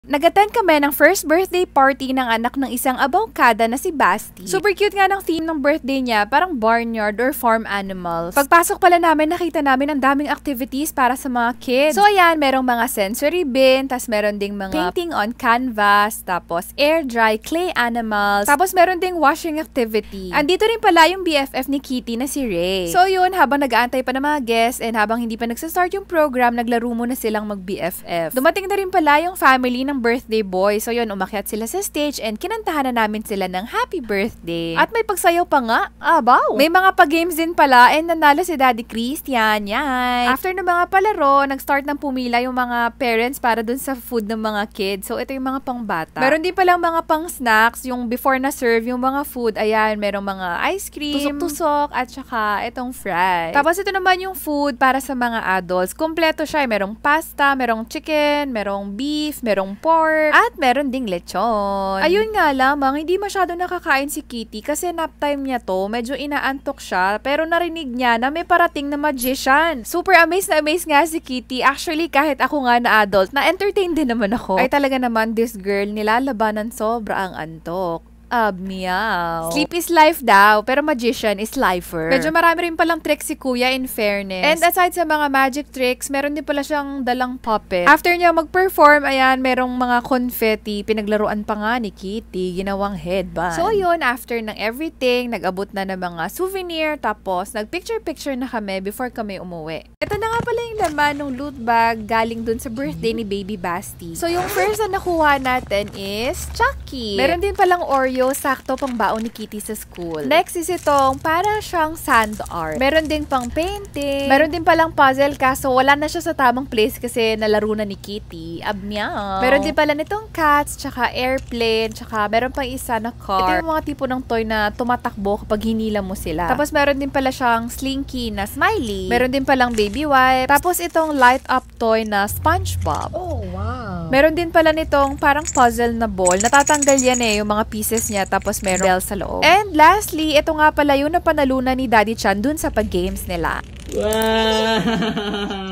Nag-attend kami ng first birthday party ng anak ng isang abongkada na si Basti. Super cute nga ng theme ng birthday niya, parang barnyard or farm animals. Pagpasok pala namin, nakita namin ang daming activities para sa mga kids. So ayan, merong mga sensory bin, tas meron ding mga painting on canvas, tapos air dry clay animals, tapos meron ding washing activity. Andito rin pala yung BFF ni Kitty na si Ray. So yun, habang nag-aantay pa ng mga guests and habang hindi pa nagsastart yung program, naglaro muna silang mag-BFF. Dumating na rin pala yung family ng birthday boy. So yun, umakyat sila sa stage and kinantahan na namin sila ng happy birthday. At may pagsayaw pa nga. Abaw! May mga pa-games din pala and nanalo si Daddy Christian. Yan. After ng mga palaro, nag-start ng pumila yung mga parents para dun sa food ng mga kids. So ito yung mga pangbata. Meron din palang mga pang-snacks, yung before na serve yung mga food. Ayan, merong mga ice cream, tusok-tusok, at saka itong fries. Tapos ito naman yung food para sa mga adults. Kompleto siya. Merong pasta, merong chicken, merong beef, merong pork, at meron ding lechon. Ayun nga lamang, hindi masyado nakakain si Kitty kasi nap time niya to, medyo inaantok siya, pero narinig niya na may parating na magician. Super amazed na amazed nga si Kitty. Actually, kahit ako nga na adult, na-entertain din naman ako. Ay talaga naman, this girl, nilalabanan sobra ang antok. Meow. Sleep is life daw, pero magician is lifer. Medyo marami rin palang tricks si Kuya, in fairness. And aside sa mga magic tricks, meron din pala siyang dalang puppet. After niya mag-perform, ayan, merong mga confetti. Pinaglaruan pa nga ni Kitty, ginawang headband. So yun, after ng everything, nag-abot na ng mga souvenir, tapos nag-picture-picture na kami before kami umuwi. Ito na nga pala yung laman ng loot bag galing dun sa birthday ni Baby Basti. So yung first na nakuha natin is Chucky. Meron din palang Oreo, sakto pang baon ni Kitty sa school. Next is itong para siyang sand art. Meron din pang painting. Meron din palang puzzle kaso wala na siya sa tamang place kasi nalaro na ni Kitty. Meow. Meron din pala nitong cats, tsaka airplane, tsaka meron pang isa na car. Ito yung mga tipo ng toy na tumatakbo kapag hinila mo sila. Tapos meron din pala siyang slinky na smiley. Meron din palang baby wipe. Tapos itong light up toy na SpongeBob. Oh, wow. Meron din pala nitong parang puzzle na ball. Natatanggal yan yung mga pieces niya, tapos meron bell sa loob. And lastly, ito nga pala yung napanalunan ni Daddy Chan dun sa pag-games nila. Wow!